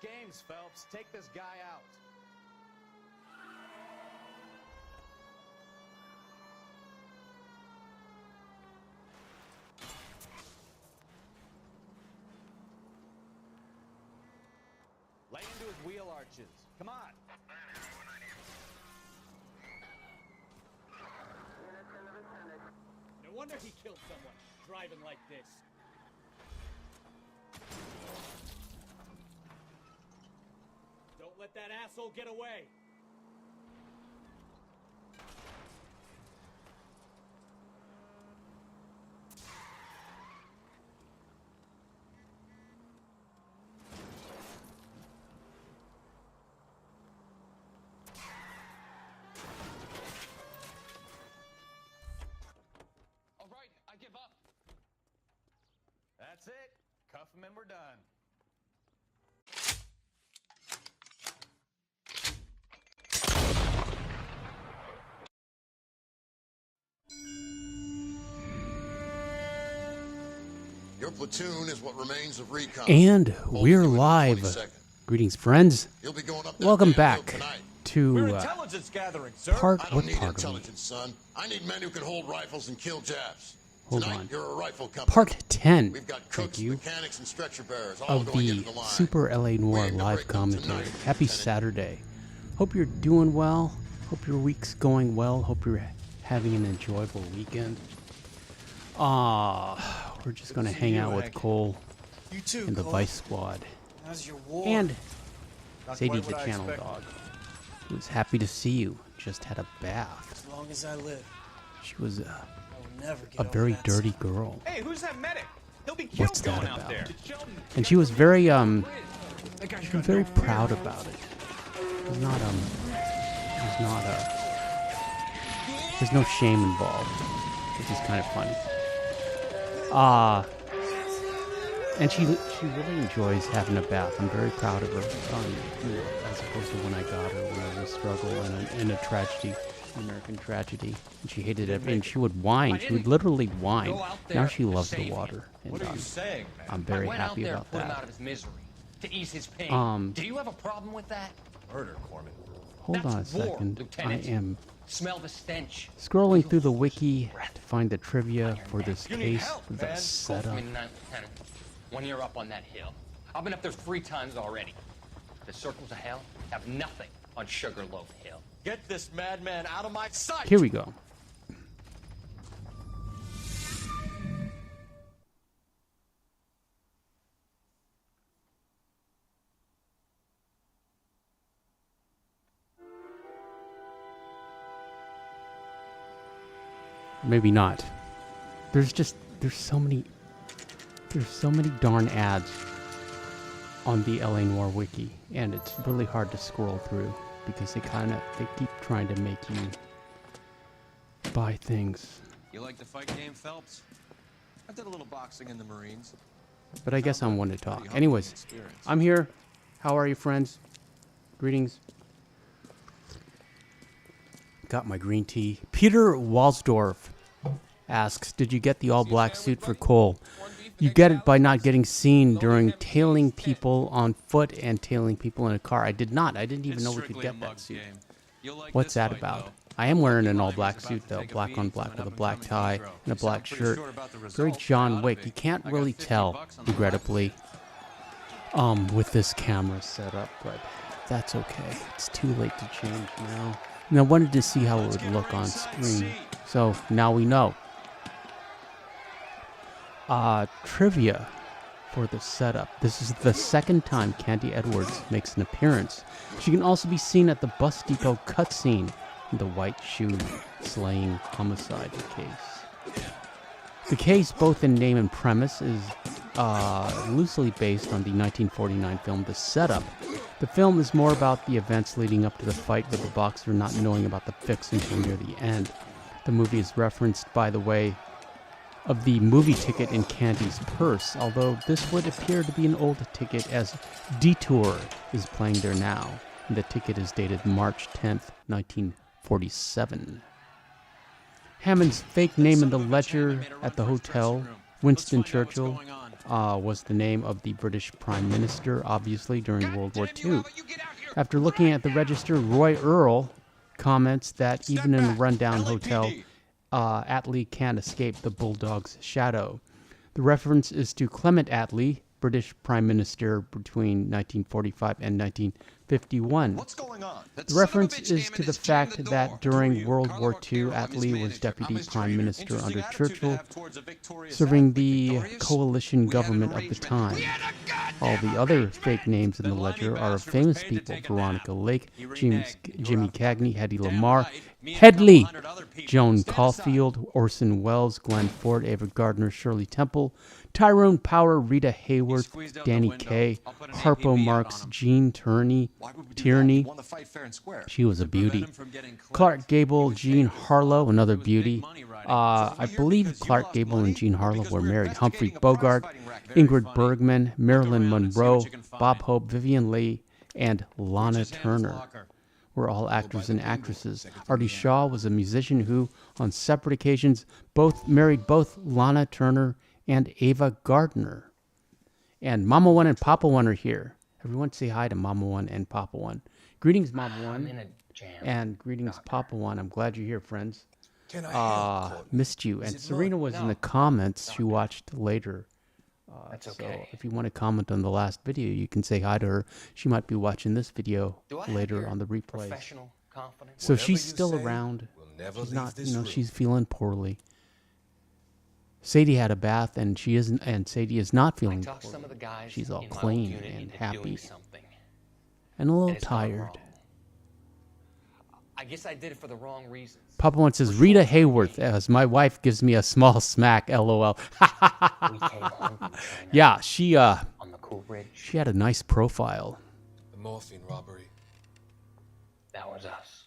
games, Phelps. Take this guy out. Lay into his wheel arches. Come on. No wonder he killed someone driving like this. Don't let that asshole get away. All right, I give up. That's it. Cuff him and we're done. Your platoon is what remains of recon. And we're live. Greetings, friends. You'll be going up that Welcome damn back hill tonight. We're to intelligence gathering, sir. part. I What don't need part of it? intelligence, son. I need men who can hold rifles and kill jabs. Hold Tonight, on. you're a rifle company. Part 10. We've got Thank cooks, you. mechanics, and stretcher bearers all Of going the into the line. Super LA We Noire aim to Live break them Commentary. tonight, Happy Lieutenant. Saturday. Hope you're doing well. Hope your week's going well. Hope you're having an enjoyable weekend. We're just gonna hang out with Cole You too, and the Cole. Vice Squad How's your war? and Not Sadie quite the what I channel expected. dog. Who was happy to see you. Just had a bath. As long as I live, She was I will never get a over very that. dirty girl. Hey, who's that medic? He'll be killed What's that going out about? there. And she was very she was very proud about it. It was not there's no shame involved, which is kind of funny. And she really enjoys having a bath. I'm very proud of her, as opposed to when I got her when I was struggling in a tragedy, American tragedy, and she hated it. And she would whine. She would literally whine. Now she loves the water, and What are you saying, man? I'm very I went out happy there about to put him out that. of his misery, to ease his pain. Do you have a problem with that? Murder, Corman. Hold on a That's war, second. I Lieutenant. am Smell the stench. scrolling through the wiki to find the trivia for this You need case, help, for the man. setup. Midnight, Lieutenant. When you're up on that hill. I've been up there 3 times already. The circles of hell have nothing on Sugarloaf Hill. Get this madman out of my sight. Here we go. Maybe not. There's so many darn ads on the LA Noire wiki, and it's really hard to scroll through because they keep trying to make you buy things. You like the fight game, Phelps? I did a little boxing in the Marines. But I guess I'm one to talk. Pretty humbling Anyways, experience. I'm here. How are you, friends? Greetings. Got my green tea. Peter Walsdorf asks, did you get the all-black suit for Cole? You get it by not getting seen during tailing people on foot and tailing people in a car. I did not. I didn't even know we could get that suit. What's that about? I am wearing an all-black suit, though. Black on black with a black tie and a black shirt. Very John Wick. You can't really tell, regrettably, with this camera setup, but that's okay. It's too late to change now. And I wanted to see how it would look on screen, so now we know. Trivia for the setup. This is the second time Candy Edwards makes an appearance. She can also be seen at the bus depot cutscene in the white shoe slaying homicide case. The case, both in name and premise, is loosely based on the 1949 film The Setup. The film is more about the events leading up to the fight, with the boxer not knowing about the fix until near the end. The movie is referenced, by the way, of the movie ticket in Candy's purse, although this would appear to be an old ticket, as Detour is playing there now, and the ticket is dated March 10th, 1947. Hammond's fake name in the ledger at the hotel, Winston Churchill, was the name of the British Prime Minister, obviously, during World War II. After looking at the register, Roy Earl comments that even in a rundown hotel, Attlee can't escape the Bulldog's shadow. The reference is to Clement Attlee, British Prime Minister between 1945 and 1951. What's going on? The reference is to the fact that during World War II, Attlee was Deputy Prime Minister under Churchill, serving the coalition government of the time. All the other fake names in the ledger are of famous people: Veronica Lake, Jimmy Cagney, Hedy Lamarr, Headley, Joan Caulfield, Orson Welles, Glenn Ford, Ava Gardner, Shirley Temple, Tyrone Power, Rita Hayworth, Danny Kaye, Harpo Marx, Jean Tierney. She was a beauty. Clark Gable, Jean Harlow, another beauty. I believe Clark Gable and Jean Harlow were married. Humphrey Bogart, Ingrid Bergman, Marilyn Monroe, Bob Hope, Vivian Leigh, and Lana Turner were all actors and actresses. Artie Shaw was a musician who, on separate occasions, married both Lana Turner and Ava Gardner. And Mama One and Papa One are here. Everyone say hi to Mama One and Papa One. Greetings, Mama One. And greetings, Papa One. I'm glad you're here, friends. Missed you. And Serena was in the comments. She watched later. That's okay. So if you want to comment on the last video, you can say hi to her. She might be watching this video later on the replay. So she's still around. She's not, she's feeling poorly. Sadie had a bath, and Sadie is not feeling poorly. She's all clean and happy, and a little tired. I guess I did it for the wrong reasons. Papa One says, Rita Hayworth, as my wife gives me a small smack, LOL. Yeah, she had a nice profile. The morphine robbery. That was us.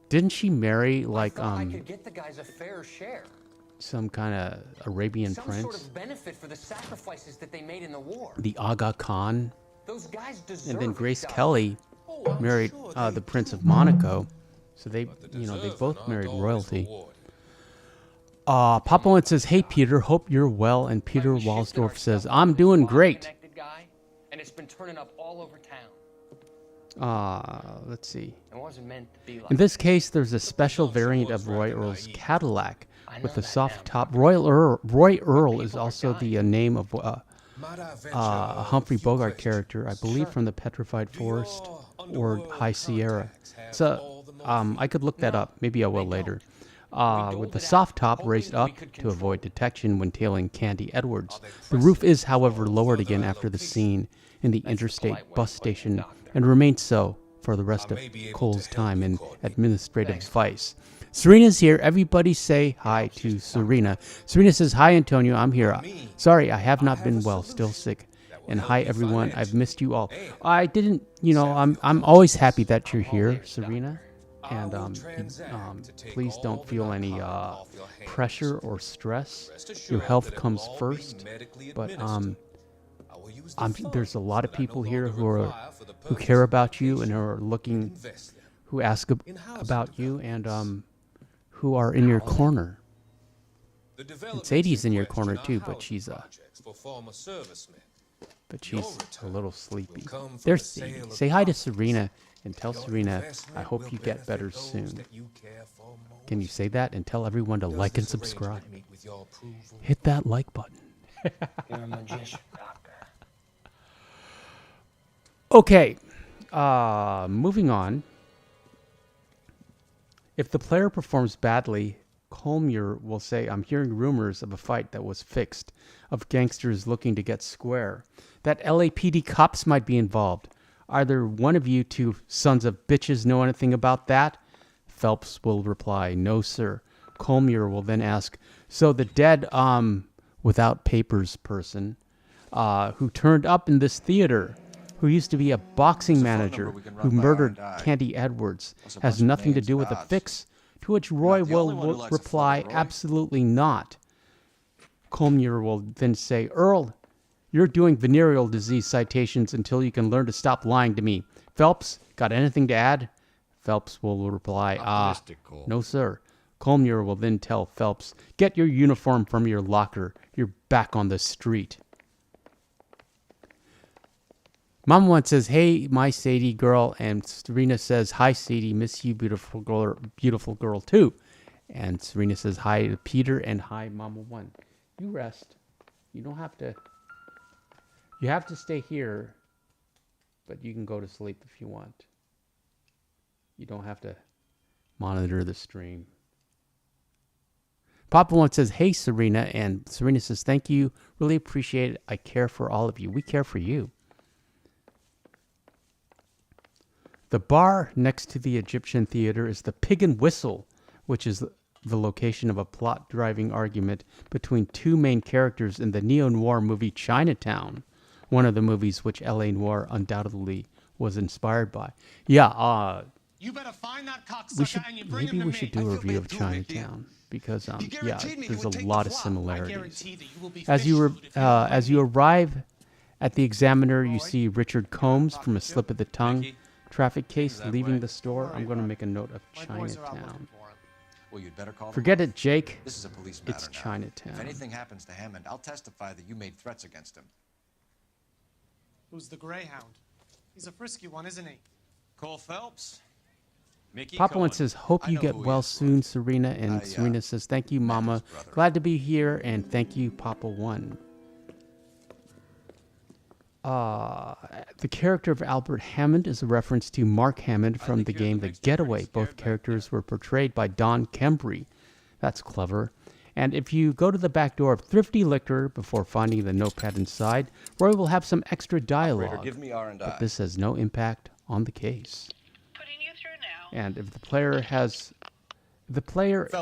Didn't she marry I could get the guys a fair share. Some kind of Arabian prince? Sort of benefit for the sacrifices that they made in the war. The Aga Khan. Those guys deserve. And then Grace Kelly married the Prince of Monaco. So they both married royalty. Papa One says, hey, Peter, hope you're well. And Peter Walsdorf says, I'm doing great. And it's been turning up all over town. Let's see. It wasn't meant to be like In this case, there's a special variant of Roy Earl's Cadillac with a soft top. Roy Earl is also the name of a Humphrey Bogart character, I believe, from the Petrified Forest or High Sierra. So I could look that up. Maybe I will later. With the soft top raised up to avoid detection when tailing Candy Edwards. The roof is, however, lowered again after the scene in the interstate bus station and remains so for the rest of Cole's time in administrative vice. Serena's here. Everybody say hi to Serena. Serena says, hi, Antonio. I'm here. Sorry, I have not been well. Still sick. And hi, everyone. I've missed you all. I didn't, I'm always happy that you're here, Serena. And please don't feel any pressure or stress. Your health comes first. But there's a lot of people here who care about you and who ask about you and who are in your corner. And Sadie's in your corner too, but she's a little sleepy. There's Sadie. Say hi to Serena and tell Serena I hope you get better soon. Can you say that and tell everyone to like and subscribe? Hit that like button. You're a magician, Doctor. Okay, moving on. If the player performs badly, Colmier will say, I'm hearing rumors of a fight that was fixed, of gangsters looking to get square, that LAPD cops might be involved. Either one of you two sons of bitches know anything about that? Phelps will reply, no, sir. Colmier will then ask, so the dead, without papers person, who turned up in this theater, who used to be a boxing manager, who murdered Candy Edwards, has nothing to do with the fix? To which Roy will reply, absolutely not. Colmier will then say, Earl, you're doing venereal disease citations until you can learn to stop lying to me. Phelps, got anything to add? Phelps will reply, no, sir. Colmier will then tell Phelps, get your uniform from your locker. You're back on the street. Mama One says, "Hey, my Sadie girl," and Serena says, "Hi, Sadie, miss you, beautiful girl too." And Serena says, "Hi to Peter and hi, Mama One." You rest. You don't have to. You have to stay here, but you can go to sleep if you want. You don't have to monitor the stream. Papa One says, "Hey, Serena," and Serena says, "Thank you. Really appreciate it. I care for all of you. We care for you." The bar next to the Egyptian theater is the Pig and Whistle, which is the location of a plot-driving argument between two main characters in the neo-noir movie Chinatown, one of the movies which L.A. Noire undoubtedly was inspired by. Yeah, You better find that cocksucker and you bring him to me. we should do a review of Chinatown because yeah, there's a lot of similarities. As you arrive at the Examiner, you see Richard Combs from A Slip of the Tongue traffic case leaving the store. I'm going to make a note of Chinatown. Well, you'd better call. Forget it, Jake. This is a police matter It's now. Chinatown. If anything happens to Hammond, I'll testify that you made threats against him. Who's the Greyhound? He's a frisky one, isn't he? Cole Phelps. Mickey Papa Cohen. One says, "Hope I you know get who he well is, soon, Brooks. Serena." And Serena says, "Thank you, Mama. his brother. Glad to be here." And thank you, Papa One. The character of Albert Hammond is a reference to Mark Hammond from the game The Getaway. Both characters were portrayed by Don Kembry. That's clever. And if you go to the back door of Thrifty Liquor before finding the notepad inside, Roy will have some extra dialogue. Give me R&I. But this has no impact on the case. Putting you through now. And if the player Phelps,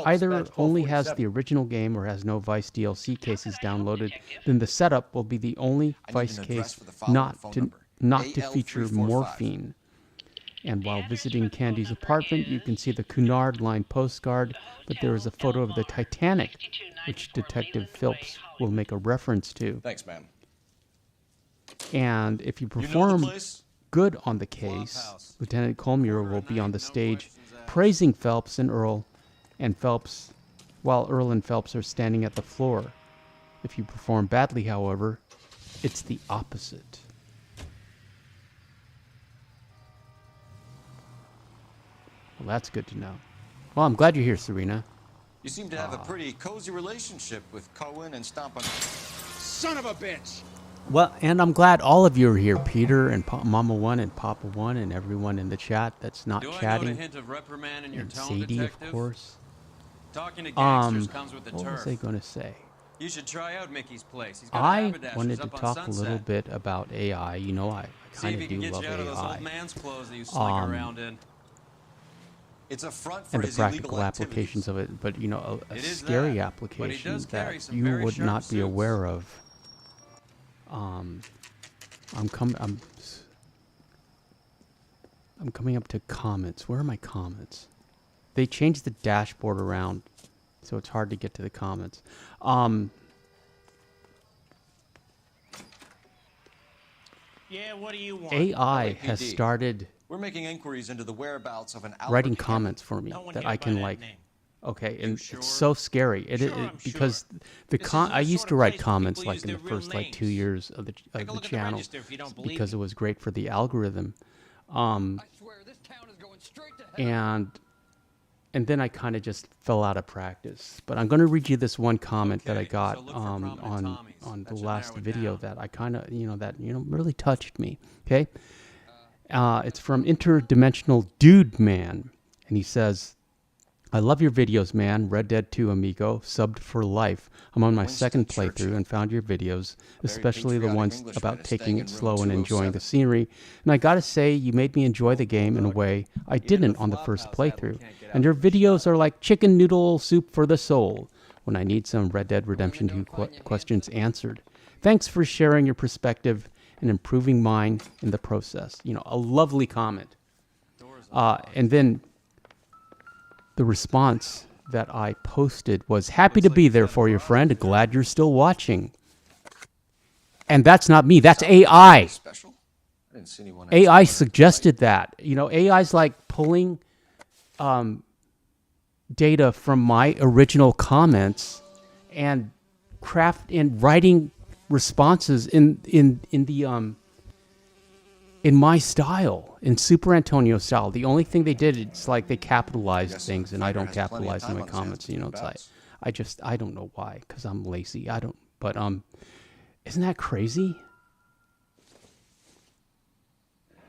either badge only has 1247. the original game or has no Vice DLC cases downloaded, then the setup will be the only I need Vice an address case for the following not phone to number. feature AL345. morphine. And while visiting Candy's apartment, you can see the Cunard Line postcard, but there is a photo of the Titanic, which Detective Phelps will make a reference to. Thanks, ma'am. And if you You know the perform place? good on the case, Flophouse. Lieutenant Colmier will be on the stage praising Phelps and Earl, while Earl and Phelps are standing at the floor. If you perform badly, however, it's the opposite. Well, that's good to know. Well, I'm glad you're here, Serena. You seem to have a pretty cozy relationship with Cohen and Stomp. Son of a bitch! Well, and I'm glad all of you are here, Peter and Mama One and Papa One and everyone in the chat that's not Do I note a chatting. hint of reprimand in your And tone, Sadie, detective? of course. Talking to gangsters comes with the What was turf. I going to say? You should try out Mickey's place. He's got I haberdashers wanted to up on talk a Sunset. little bit about AI. You know, I See if kind he of can do get love you out of those AI. old man's clothes that you slink around in. It's a front for And the his illegal practical applications activities. of it, but you know, a It is scary that, application but he does carry that some you very would sharp not be suits. aware of. I'm coming up to comments. Where are my comments? They changed the dashboard around, so it's hard to get to the comments. Yeah, what do you want? AI has LAPD. started We're making inquiries into the whereabouts of an Albert writing Hammond. comments for me No one that here I by can that like. name. Okay, and sure? it's so scary. Sure, I'm Because sure. the This con isn't I the used sort to of write place where comments people like use in the their real first like 2 names. years of the Take a look at the channel register if you don't believe because me. it was great for the algorithm. And then I kind of just fell out of practice. But I'm going to read you this one comment that I Okay, got so look for prominent Tommies. on That the should last narrow it video down. that I kind of really touched me. Okay, it's from Interdimensional Dude Man, and he says, "I love your videos, man. Red Dead 2 Amigo, subbed for life. I'm on my Winston second playthrough Churchill. and found your videos, Very especially the patriotic ones Englishman about is taking staying it in room slow and enjoying the 207. scenery. And I gotta say, you made me enjoy the game in a way I didn't on the first playthrough. And your videos are like chicken noodle soup for the soul when I need some Red Dead Redemption 2 questions answered. Thanks for sharing your perspective and improving mine in the process." You know, a lovely comment. And then the response that I posted was, "Happy to be there for you, friend. Glad you're still watching." And that's not me. That's AI. Special? I didn't see anyone else. AI suggested that. You know, AI's like pulling data from my original comments and writing responses in in my style, in Super Antonio style. The only thing they did, it's like they capitalized things, and I don't capitalize in my comments. You know, it's like I don't know why, because I'm lazy. I don't. But isn't that crazy?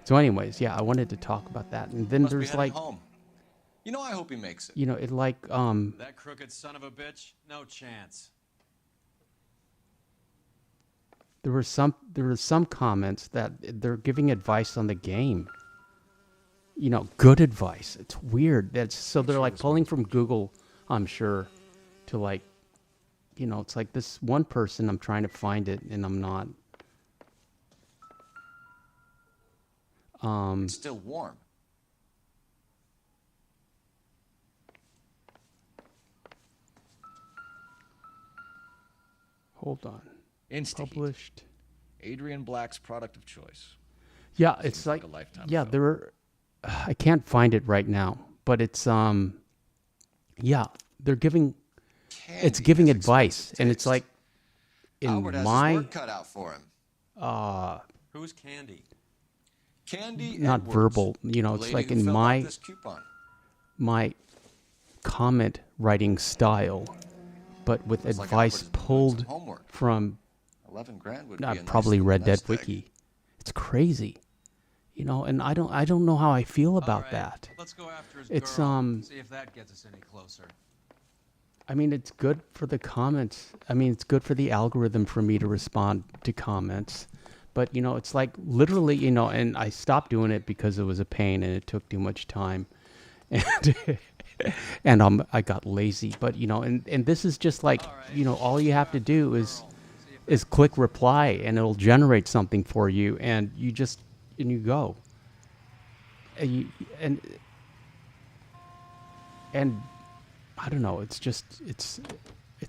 So, anyways, yeah, I wanted to talk about that, and then there's like, home. You know, I hope he makes it. you know, it like That crooked son of a bitch? No chance. there were some comments that they're giving advice on the game. You know, good advice. It's weird. So they're like pulling from Google, I'm sure, to like, you know, it's like this one person, I'm trying to find it and I'm not. It's still warm. Hold on. Insta-heat. Published. Adrian Black's product of choice. Yeah, it's like like a Lifetime yeah, film. there are, I can't find it right now, but it's yeah, they're giving it's giving has advice, expensive and it's taste. like in Albert has his my work cut out for him. Who's Candy? Candy not Edwards, verbal, you know, the it's lady like who in filled out my this coupon. my comment writing style, but with Looks like advice Albert's been doing pulled some homework. from 11 grand would be a nice probably little Red Dead nest egg. Wiki. It's crazy, you know, and I don't know how I feel about All right, that. Let's go after his It's, girl. See if that gets us any closer. I mean, it's good for the comments. I mean, it's good for the algorithm for me to respond to comments. But, you know, it's like literally, you know, and I stopped doing it because it was a pain and it took too much time. And I got lazy. But, you know, and this is just like, you know, all you have to do is click reply and it'll generate something for you. And you just, and you go. And I don't know. It's just, it's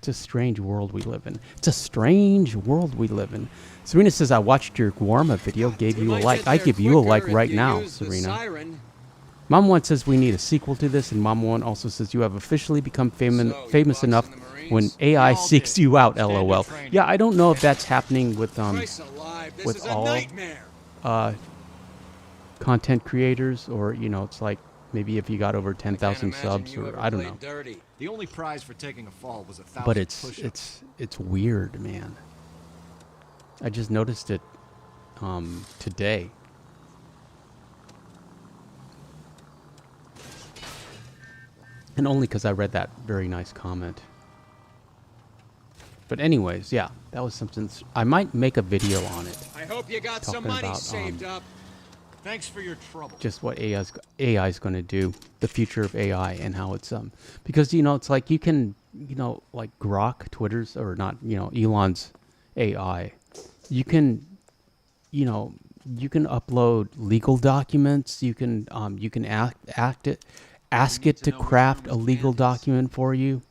a strange world we live in. It's a strange world we live in. Serena says, I watched your warm-up video, gave you a like. I give you a like right now, Serena. Mom One says we need a sequel to this, and Mom One also says you have officially become famous enough when AI seeks you out, LOL. Yeah, I don't know if that's happening with all content creators, or, you know, it's like maybe if you got over 10,000 subs, or I don't know. The only prize for taking a fall was 1,000 But push-ups. it's weird, man. I just noticed it today. And only because I read that very nice comment. But anyways, yeah, that was something. I might make a video on it. I hope you got some Talking money about, saved up. Thanks for your trouble. Just what AI is going to do, the future of AI, and how it's because, you know, it's like you can, you know, like Grok, Twitter's, or not, you know, Elon's AI. You can, you know, you can upload legal documents. You can ask it to craft a legal document for you,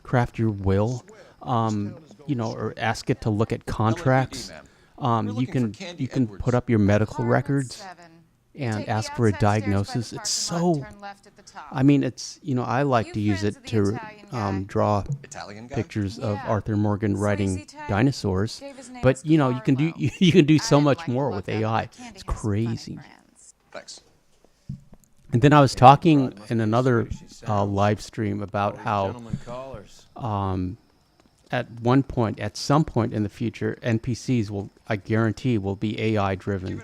craft your will, you know, or ask it to look at contracts. You can put up your medical records and ask for a diagnosis. It's so, I mean, it's, you know, I like to use it to draw pictures of Arthur Morgan riding dinosaurs, but, you know, you can do so much more with AI. It's crazy. Thanks. And then I was talking in another live stream about how at some point in the future, NPCs I guarantee, will be AI driven,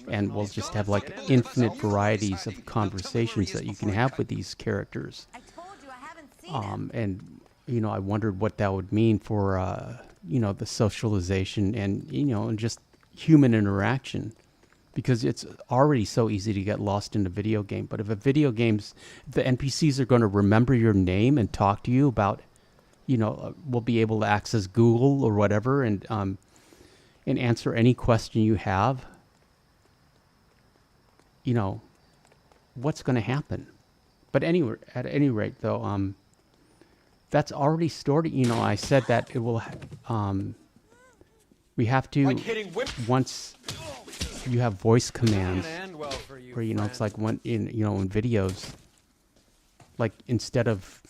and we'll just have like infinite varieties of conversations that you can have with these characters. And, you know, I wondered what that would mean for, you know, the socialization and, you know, and just human interaction. Because it's already so easy to get lost in a video game. But if the NPCs are going to remember your name and talk to you about, you know, will be able to access Google or whatever, and answer any question you have, you know, what's going to happen? But anyway, at any rate, though, that's already stored. You know, I said that it will. We have to, once you have voice commands, where, you know, it's like when in videos, like instead of,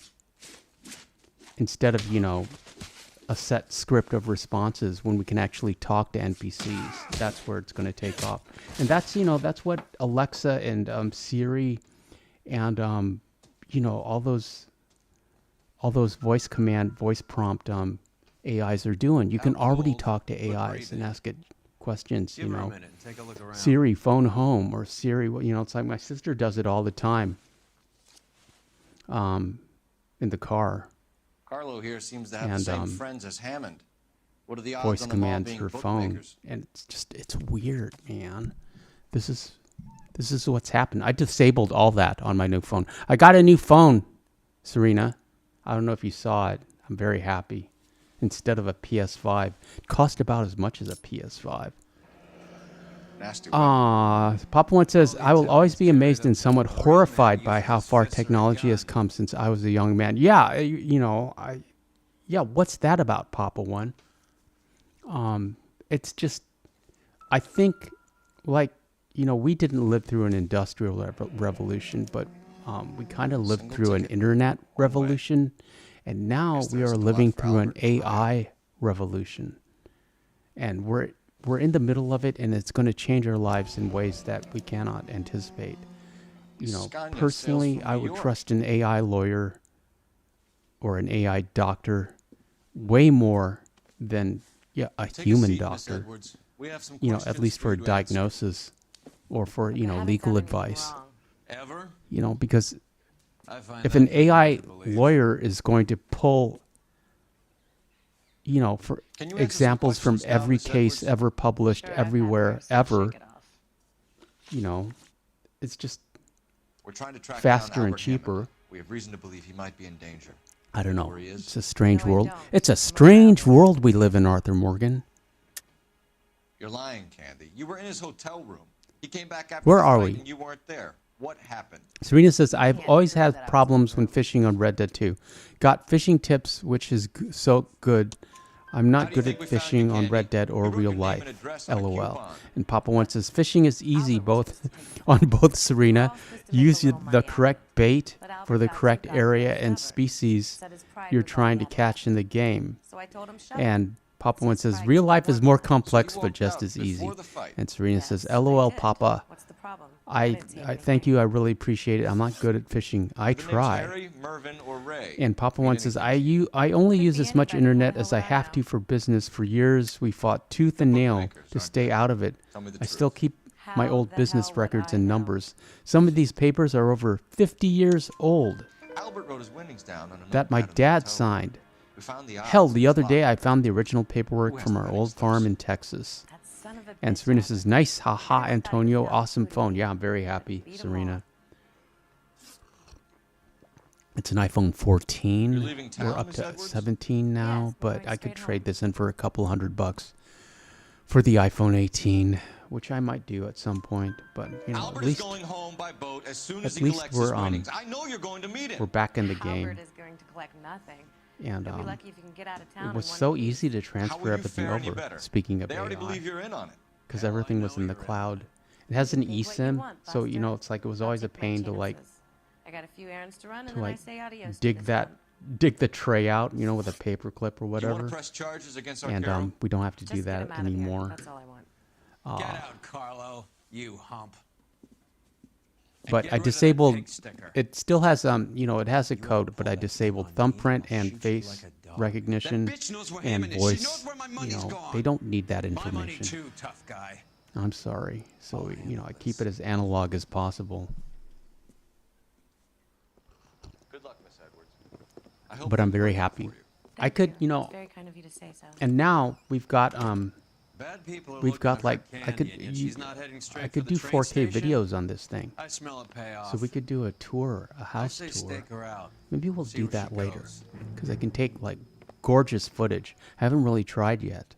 you know, a set script of responses when we can actually talk to NPCs. That's where it's going to take off. And that's, that's what Alexa and Siri and, all those voice prompt AIs are doing. You can already talk to AIs and ask it questions, Give her a minute and take a look around. Siri, phone home, or Siri, it's like my sister does it all the time in the car. Carlo here seems to have the same friends as Hammond. What are the odds Voice on them all commands being her phone, bookmakers? and it's weird, man. This is what's happened. I disabled all that on my new phone. I got a new phone, Serena. I don't know if you saw it. I'm very happy. Instead of a PS5, it cost about as much as a PS5. Nasty. Papa One says, I will always be amazed and somewhat horrified by how far technology has come since I was a young man. Yeah, what's that about, Papa One? It's just, I think, we didn't live through an industrial revolution, but we kind of lived through an internet revolution, and now we are living through an AI revolution. And we're in the middle of it, and it's going to change our lives in ways that we cannot anticipate. Personally, I would trust an AI lawyer or an AI doctor way more than a human doctor. At least for a diagnosis or for legal advice. Ever? Because if an AI lawyer is going to pull for examples from every case ever published everywhere ever, it's just We're trying to track faster down and Albert cheaper. Hammond. We have reason to believe he might be in danger. I don't know. Where he is? It's a strange No, I world. don't. It's a strange world we live in, Arthur Morgan. You're lying, Candy. You were in his hotel room. He came back after Where the are fight we? and you weren't there. What happened? Serena says, I've always had problems when fishing on Red Dead 2. Got fishing tips, which is so good. I'm How not do you good think at we found fishing you, on Candy? Red Dead or You wrote real your name life. and address on a LOL. coupon. And Papa One says, fishing is easy on both, Serena. Use the correct bait for the correct area and species you're trying to catch in the game. So I told him shut up. And Papa One says, real life is more complex, but just as easy. before the fight. And Serena Yes, says, I LOL, did. Papa. What's the problem? I didn't take thank anything. you. I really appreciate it. I'm not good at fishing. I The name's try. Harry, Mervyn, or Ray. And Papa Mean One says, anything? I only Could use be as much anybody. internet How as I would I have know? to for business. For years, we fought tooth and nail Bookmakers, to aren't stay they? out of it. Tell me the I still truth. keep my How old the business hell would records I and know? numbers. Some of these papers are over 50 years old Albert wrote his winnings down on a that my notepad in the dad hotel room. signed. We found the Hell, odds the in other his day I locker. found the original paperwork Who has from the our winnings old farm first? in Texas. That son of a And bitch, Serena Albert. says, nice, haha, Never thought Antonio, he'd know awesome who to phone. beat. Yeah, I'm very happy, Beat 'em Serena. all. It's an iPhone 14. You're leaving town, We're up Miss to Edwards? 17 now, Yes, we're but going I could straight trade home. this in for a couple $100 for the iPhone 18, which I might do at some point. But Albert at least is going home by boat as soon at as he least collects we're, his winnings. I know you're going to meet him. we're back in the game, Albert is going to collect nothing. and You'll be lucky if you can get out of town it in was one so piece. easy to How transfer will you everything fare any over. better? Speaking of They already AI, believe you're in on it. because Hell, I everything was know in the you're in. cloud. It has an Think what you eSIM, want, so Buster. it's like it was I'll always a take my pain to like chances. I got a few errands to run, and to then I like say adios to dig this that one. dig the tray out, with a paper clip or You want whatever. to press charges against our And Carol? we don't have to Just do get him that out of here. anymore. That's all I want. Get out, Carlo. You hump. And But get I rid of that disabled. pig sticker. It still has it has a code, but I pull that disabled thing on me, thumbprint I'll and shoot you face like a dog. recognition That bitch knows where and Hammond is. She voice. knows where my money's gone. They don't need that My money information. too, tough guy. I'm sorry. So I'll handle I keep this. it as analog as possible. Good luck, Miss Edwards. I hope But I'm things very work out happy. for you. I could, It's very kind of you to say so. and now we've got Bad people are we've looking got for like I could Candy, and she's not heading straight I for could the do train 4K station. videos on this thing. I smell a payoff. So we could do a tour, a I house say tour. stake her out. Maybe we'll See do where she that later, goes. because I can take like gorgeous footage. I haven't really tried yet.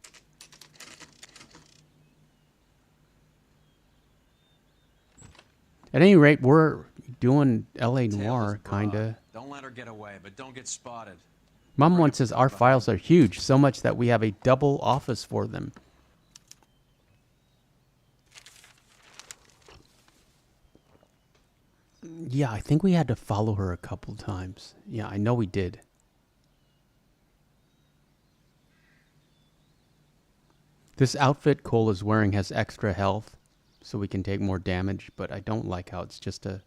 At any rate, we're doing LA Tail Noir, is broad. kinda. Don't let her get away, but don't get spotted. Mom once says our files are huge, so much that we have a double office for them. Yeah, I think we had to follow her a couple times. Yeah, I know we did. This outfit Cole is wearing has extra health, so we can take more damage, but I don't like how it's just a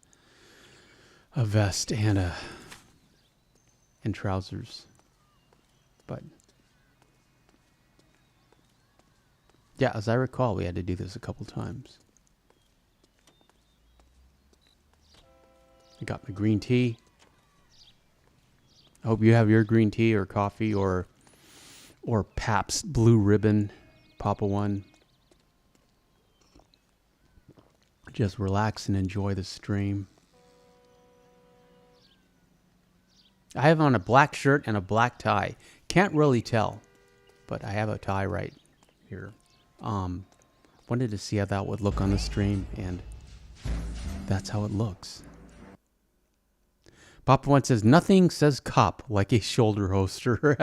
vest and trousers. But yeah, as I recall, we had to do this a couple times. I got my green tea. I hope you have your green tea or coffee or Pabst Blue Ribbon, Papa One. Just relax and enjoy the stream. I have on a black shirt and a black tie. Can't really tell, but I have a tie right here. Wanted to see how that would look on the stream, and that's how it looks. Papa One says, nothing says cop like a shoulder holster.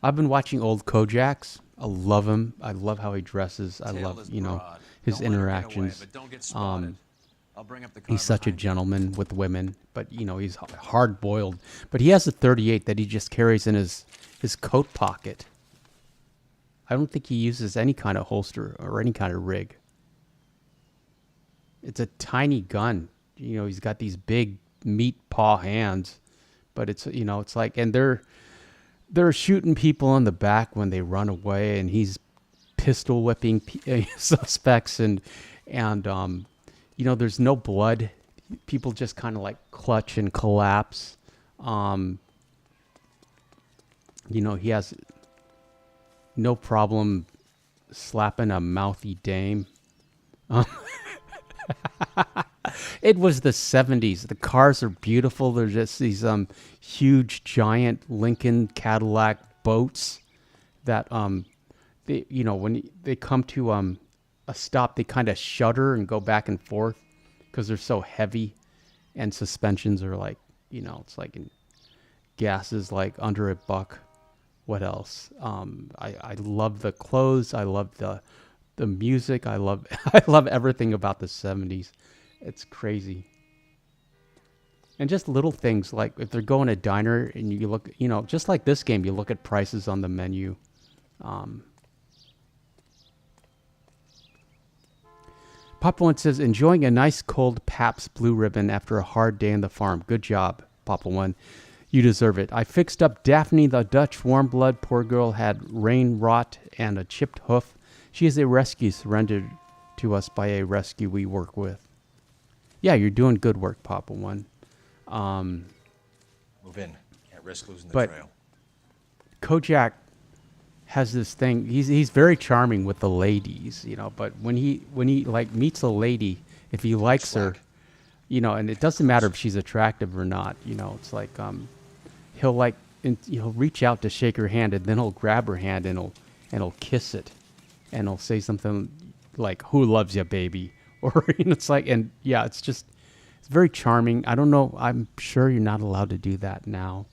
I've been watching old Kojaks. I love him. I love how he dresses. I love, you know, his interactions. He's such a gentleman with women, but, you know, he's hard-boiled. But he has a .38 that he just carries in his coat pocket. I don't think he uses any kind of holster or any kind of rig. It's a tiny gun. You know, he's got these big meat paw hands, but it's, you know, it's like, and they're shooting people in the back when they run away, and he's pistol whipping suspects, and you know, there's no blood. People just kind of like clutch and collapse. You know, he has no problem slapping a mouthy dame. It was the 70s. The cars are beautiful. They're just these huge, giant Lincoln Cadillac boats that they, you know, when they come to a stop, they kind of shudder and go back and forth because they're so heavy, and suspensions are like, you know, it's like gas is like under $1. What else? I love the clothes. I love the music. I love everything about the 70s. It's crazy. And just little things like if they're going to a diner and you look, you know, just like this game, you look at prices on the menu. Papa One says, enjoying a nice cold Pabst Blue Ribbon after a hard day in the farm. Good job, Papa One. You deserve it. I fixed up Daphne the Dutch warm blood. Poor girl had rain rot and a chipped hoof. She is a rescue surrendered to us by a rescue we work with. Yeah, you're doing good work, Papa One. Move in. Can't risk losing the trail. Kojak has this thing. He's very charming with the ladies, you know. But when he like meets a lady, if he likes her, you know, and it doesn't matter if she's attractive or not, you know, it's like he'll reach out to shake her hand, and then he'll grab her hand and he'll kiss it, and he'll say something like, "Who loves you, baby?" Or, you know, it's like, and yeah, it's very charming. I don't know. I'm sure you're not allowed to do that now.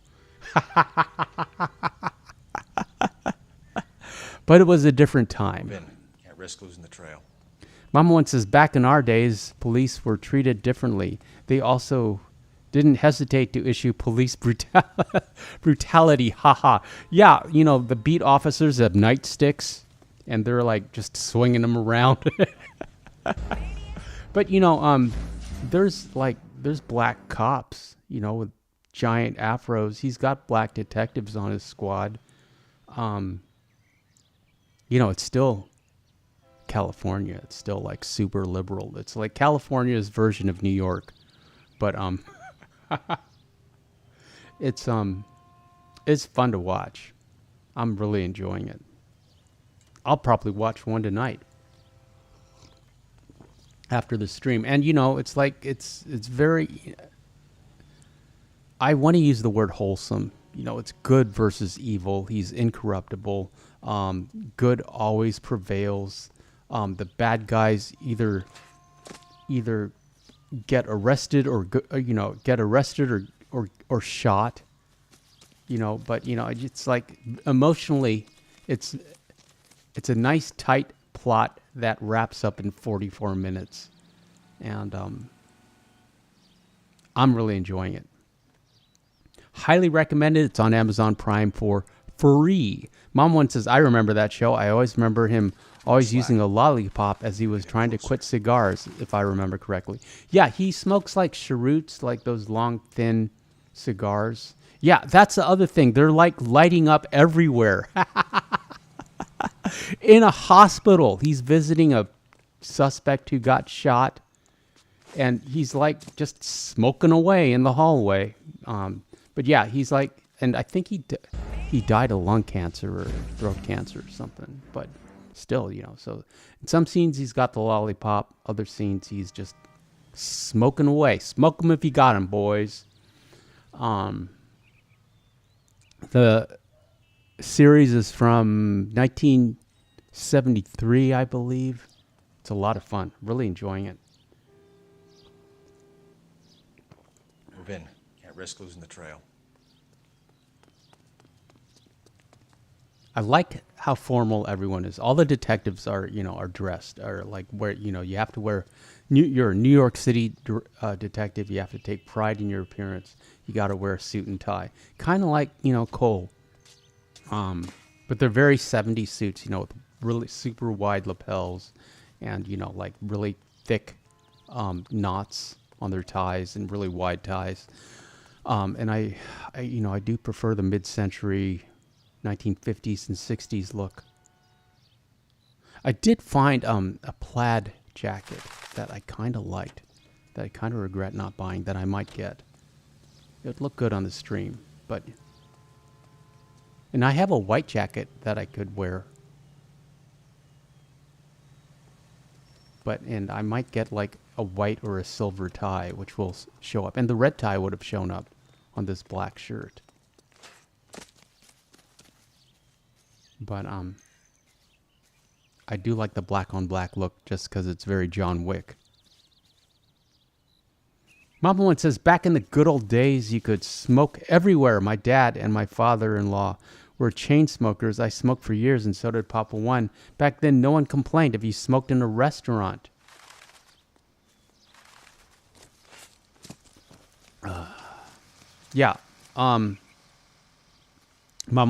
But it was a different time. Can't risk losing the trail. Mama One says, back in our days, police were treated differently. They also didn't hesitate to issue police brutality. Haha. Yeah, you know, the beat officers have nightsticks, and they're like just swinging them around. But, you know, there's black cops, you know, with giant afros. He's got black detectives on his squad. You know, it's still California. It's still like super liberal. It's like California's version of New York. But it's fun to watch. I'm really enjoying it. I'll probably watch one tonight after the stream. And, you know, it's like, it's very, I want to use the word wholesome. You know, it's good versus evil. He's incorruptible. Good always prevails. The bad guys either get arrested or shot. You know, but, you know, it's like emotionally, it's a nice tight plot that wraps up in 44 minutes, and I'm really enjoying it. Highly recommended. It's on Amazon Prime for free. Mom one says, I remember that show. I always remember him always using a lollipop as he was trying to quit cigars, if I remember correctly. Yeah, he smokes like cheroots, like those long, thin cigars. Yeah, that's the other thing. They're like lighting up everywhere. In a hospital, he's visiting a suspect who got shot, and he's like just smoking away in the hallway. But yeah, he's like, and I think he died of lung cancer or throat cancer or something. But still, you know, so in some scenes he's got the lollipop, other scenes he's just smoking away. Smoke 'em if you got 'em, boys. The series is from 1973, I believe. It's a lot of fun. Really enjoying it. Move in. Can't risk losing the trail. I like how formal everyone is. All the detectives are, you know, are dressed, are like where, you know, you have to wear. You're a New York City detective. You have to take pride in your appearance. You got to wear a suit and tie, kind of like, you know, Cole. But they're very 70s suits, you know, with really super wide lapels, and you know, like really thick knots on their ties and really wide ties. And I you know, I do prefer the mid-century 1950s and 60s look. I did find a plaid jacket that I kind of liked, that I kind of regret not buying, that I might get. It would look good on the stream, but... And I have a white jacket that I could wear. And I might get like a white or a silver tie, which will show up. And the red tie would have shown up on this black shirt. But I do like the black on black look just because it's very John Wick. Mama one says, back in the good old days, you could smoke everywhere. My dad and my father-in-law were chain smokers. I smoked for years, and so did Papa One. Back then, no one complained if you smoked in a restaurant. Yeah. Mama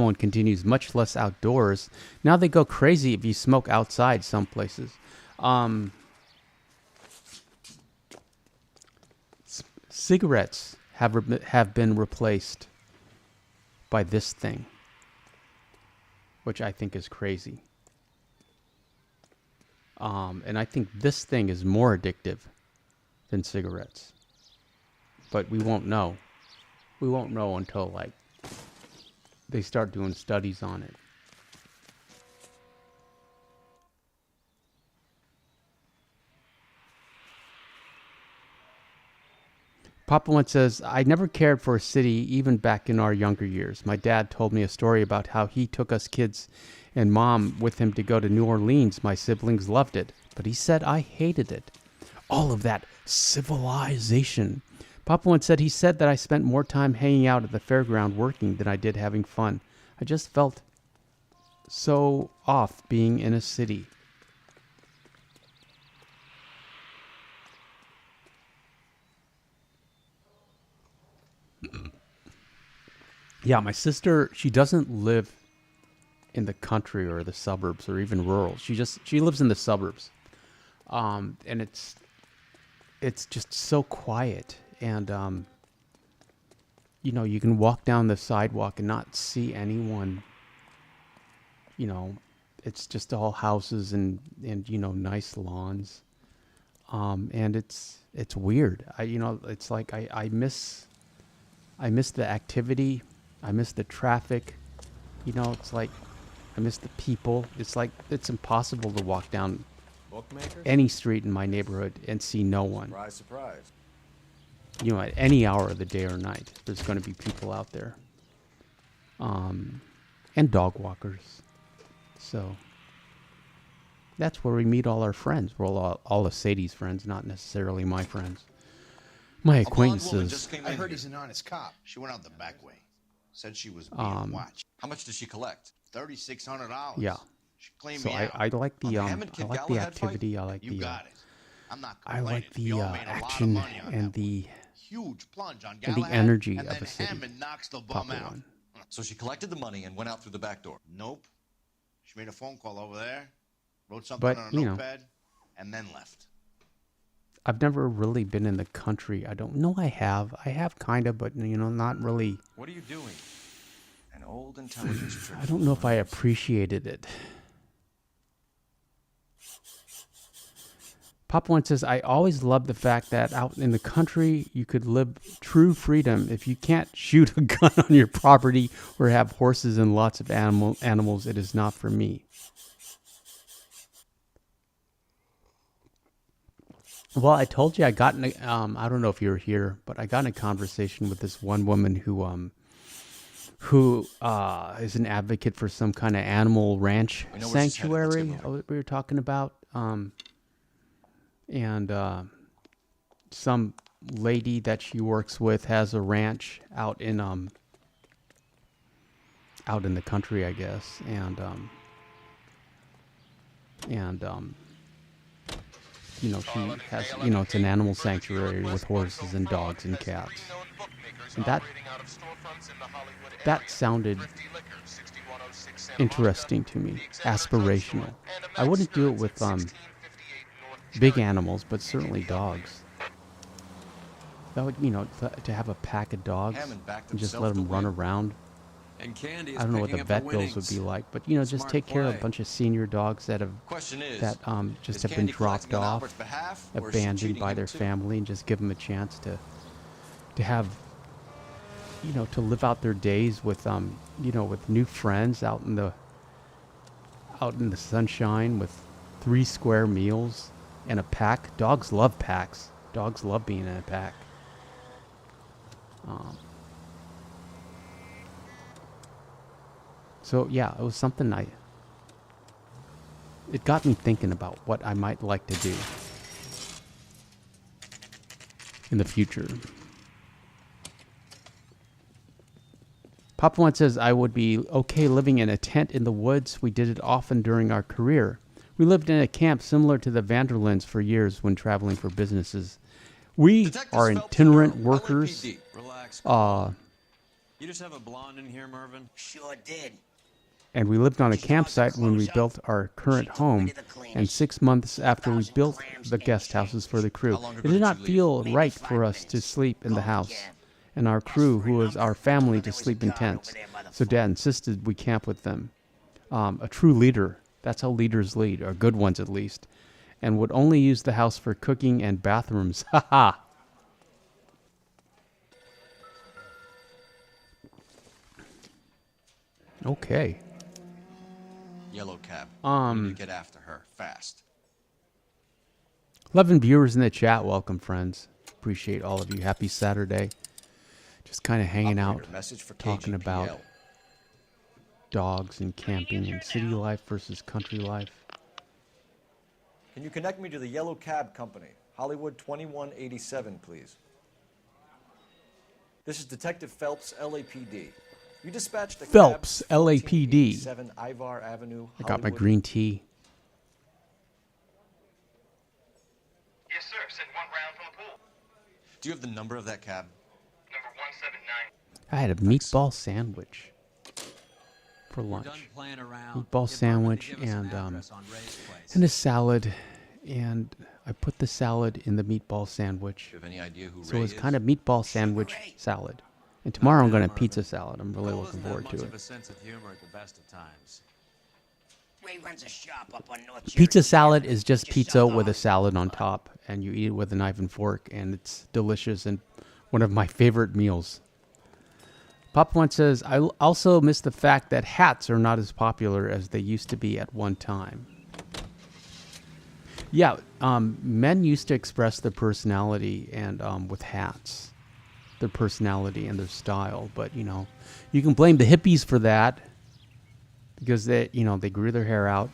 one continues, much less outdoors. Now they go crazy if you smoke outside some places. Cigarettes have been replaced by this thing, which I think is crazy. And I think this thing is more addictive than cigarettes. But we won't know. We won't know until, like, they start doing studies on it. Papa one says, I never cared for a city even back in our younger years. My dad told me a story about how he took us kids and Mom with him to go to New Orleans. My siblings loved it, but he said I hated it. All of that civilization. Papa one said he said that I spent more time hanging out at the fairground working than I did having fun. I just felt so off being in a city. Yeah, my sister, she doesn't live in the country or the suburbs or even rural. She lives in the suburbs. And it's just so quiet. And, you know, you can walk down the sidewalk and not see anyone. You know, it's just all houses and you know, nice lawns. And it's weird. It's like I miss the activity. I miss the traffic. You know, it's like I miss the people. It's like it's impossible to walk down any street in my neighborhood and see no one. Surprise, surprise. You know, at any hour of the day or night, there's going to be people out there. And dog walkers. So that's where we meet all our friends. We're all of Sadie's friends, not necessarily my friends. My acquaintances. I heard he's an honest cop. She went out the back way. Said she was being watched. How much did she collect? $3,600. Yeah. She claimed So me out. I like the On the Hammond Kid activity. I like You the got it. I'm not I complaining. like the You all made a lot of action money on and that one. Huge plunge on and Galahad, the energy and of then a city. Hammond knocks the bum Papa out. one. So she collected the money and went out through the back door. Nope. She made a phone call over there, wrote something But, on a you know. notepad, and then left. I've never really been in the country. I don't know. I have kind of, but not really. What are you doing? An old intelligence trick. I don't know if I appreciated it. Papa One says, I always loved the fact that out in the country you could live true freedom. If you can't shoot a gun on your property or have horses and lots of animals, it is not for me. Well, I told you I got in I don't know if you were here, but I got in a conversation with this one woman who is an advocate for some kind of animal ranch sanctuary we were talking about. And some lady that she works with has a ranch out in the country, I guess, and she has, it's an animal sanctuary with horses and dogs and cats, and that sounded interesting to me, aspirational. I wouldn't do it with big animals, but certainly dogs. That would, to have a pack of dogs and just let them run around. And Candy is I don't know what the picking up vet the bills would winnings. be like, but just Smart take care of a play. bunch of senior dogs that have Question is, just is have been Candy dropped collecting on off, Albert's behalf, or is she abandoned cheating by him their too? family, and just give them a chance to have, to live out their days with with new friends out in the sunshine with 3 square meals and a pack. Dogs love packs. Dogs love being in a pack. So yeah, it was something it got me thinking about what I might like to do in the future. Papa One says, I would be okay living in a tent in the woods. We did it often during our career. We lived in a camp similar to the Vanderlands for years when traveling for businesses. We Detectives are Phelps itinerant and workers. LAPD. Relax. You just have a blonde in here, Mervyn? Sure did. And we lived on a campsite when we built our current home, and 6 months after we built the guest houses for the crew. It did not feel right for us to sleep in the house, and our crew, who was our family, to sleep in tents. So Dad insisted we camp with them. A true leader, that's how leaders lead, or good ones at least, and would only use the house for cooking and bathrooms. Haha. Okay. Yellow cab. Um, We need to get after her fast. 11 viewers in the chat. Welcome, friends. Appreciate all of you. Happy Saturday. Just kind of hanging out, Message for talking about KGPL. dogs and camping and city life versus country life. Can you connect me to the Yellow Cab Company, Hollywood 2187, please? This is Detective Phelps, LAPD. You dispatched a Phelps, cab LAPD. 1487 Ivar Avenue, I got my Hollywood. green tea. Yes, sir. Send one round from the pool. Do you have the number of that cab? Number 179. I had a meatball sandwich for lunch. Meatball sandwich and a salad, and I put the salad in the meatball sandwich. Do you have any idea who So Ray it was is? kind of meatball sandwich salad. And tomorrow I'm going to pizza salad. I'm really looking forward to Much it. of a sense of humor at the best of times. Ray runs a shop up on North Pizza salad is just pizza with a salad on top, and you eat it with a knife and fork, and it's delicious and one of my favorite meals. Pop One says, I also miss the fact that hats are not as popular as they used to be at one time. Yeah, men used to express their personality and with hats, their personality and their style. But you can blame the hippies for that because they grew their hair out,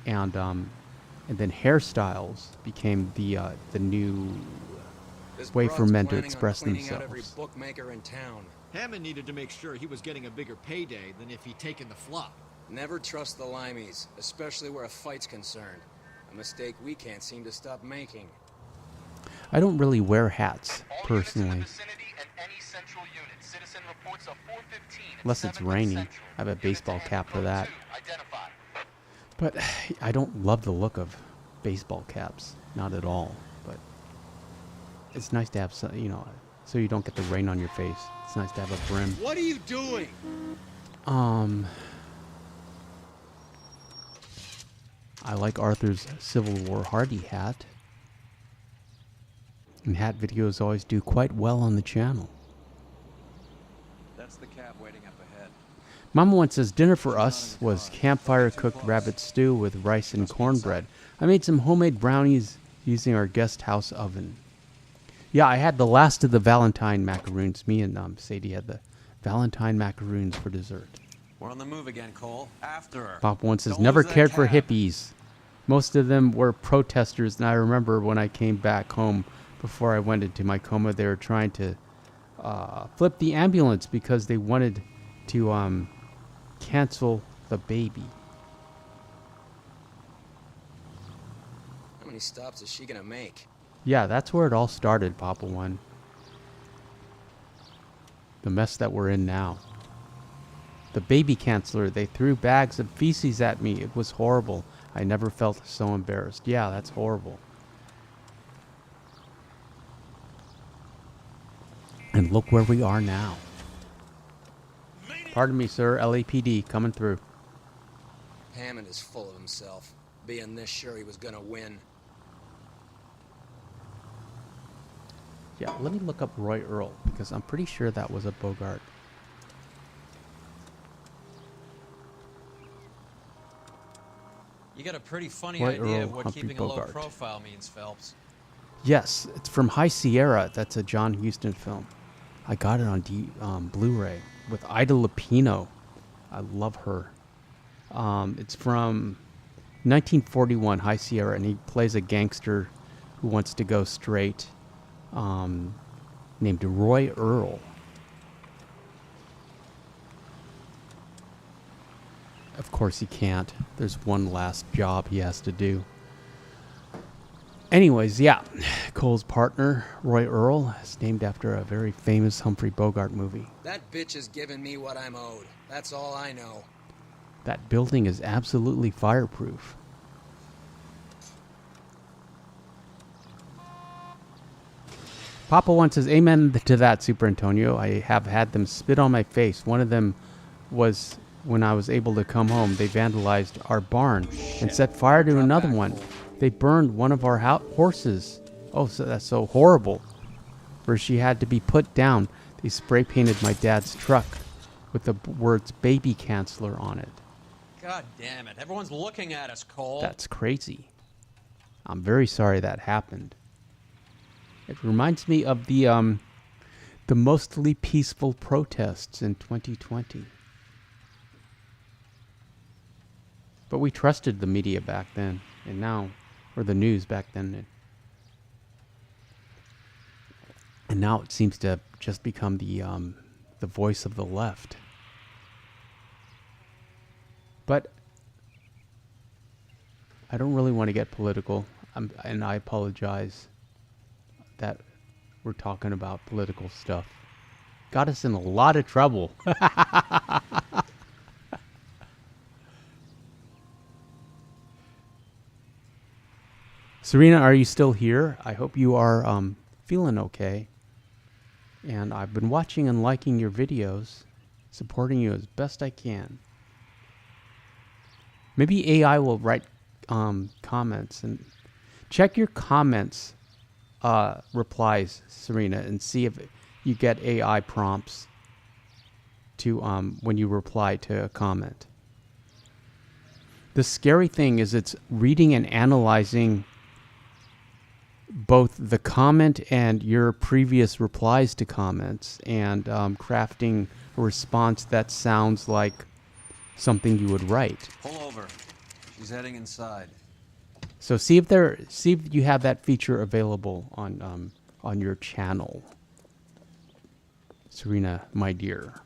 and then hairstyles became the new way for men to express themselves. Every bookmaker in town. Hammond needed to make sure he was getting a bigger payday than if he'd taken the flop. Never trust the limeys, especially where a fight's concerned. A mistake we can't seem to stop making. I don't really wear hats personally. Unless it's raining. I have a baseball cap for that. But I don't love the look of baseball caps. Not at all. But it's nice to have some, you know, so you don't get the rain on your face. It's nice to have a brim. What are you doing? I like Arthur's Civil War Hardy hat. And hat videos always do quite well on the channel. That's the cab waiting up ahead. Mama once says dinner for us was campfire cooked rabbit stew with rice and cornbread. I made some homemade brownies using our guest house oven. Yeah, I had the last of the Valentine macaroons. Me and Sadie had the Valentine macaroons for dessert. We're on the move again, Cole. After her. Pop once says, Don't never lose that cared for cab." hippies. Most of them were protesters, and I remember when I came back home before I went into my coma, they were trying to flip the ambulance because they wanted to cancel the baby. How many stops is she gonna make? Yeah, that's where it all started, Papa One. The mess that we're in now. The baby canceller, they threw bags of feces at me. It was horrible. I never felt so embarrassed. Yeah, that's horrible. And look where we are now. Pardon me, sir. LAPD coming through. Hammond is full of himself, being this sure he was gonna win. Yeah, let me look up Roy Earl, because I'm pretty sure that was a Bogart. You got a pretty funny Roy idea Earl, of what Humphrey keeping a low Bogart. profile means, Phelps. Yes, it's from High Sierra. That's a John Huston film. I got it on Blu-ray with Ida Lupino. I love her. It's from 1941, High Sierra, and he plays a gangster who wants to go straight, named Roy Earl. Of course he can't. There's one last job he has to do. Anyways, yeah, Cole's partner, Roy Earl, is named after a very famous Humphrey Bogart movie. That bitch is giving me what I'm owed. That's all I know. That building is absolutely fireproof. Papa once says, amen to that, Super Antonio. I have had them spit on my face. One of them was when I was able to come home. They vandalized our barn and set fire to another one. They burned one of our horses. Oh, so that's so horrible. Where she had to be put down. They spray painted my dad's truck with the words baby canceller on it. God damn it. Everyone's looking at us, Cole. That's crazy. I'm very sorry that happened. It reminds me of the mostly peaceful protests in 2020. But we trusted the media back then, and now, or the news back then, and now it seems to have just become the voice of the left. But I don't really want to get political, and I apologize that we're talking about political stuff. Got us in a lot of trouble. Serena, are you still here? I hope you are feeling okay. And I've been watching and liking your videos, supporting you as best I can. Maybe AI will write comments, and check your comments replies, Serena, and see if you get AI prompts to when you reply to a comment. The scary thing is it's reading and analyzing both the comment and your previous replies to comments, and crafting a response that sounds like something you would write. Pull over. She's heading inside. So see if you have that feature available on your channel. Serena, my dear.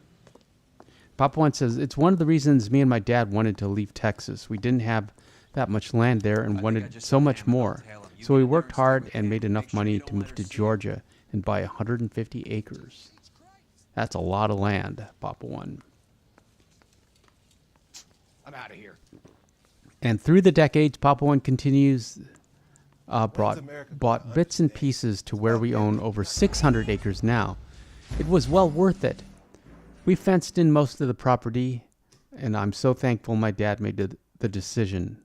Papa One says, it's one of the reasons me and my dad wanted to leave Texas. We didn't have that much land there and wanted so much more. So he worked hard and made enough money to move to Georgia and buy 150 acres. That's a lot of land, Papa One. I'm out of here. And through the decades, Papa One continues bought bits and pieces to where we own over 600 acres now. It was well worth it. We fenced in most of the property, and I'm so thankful my dad made the decision.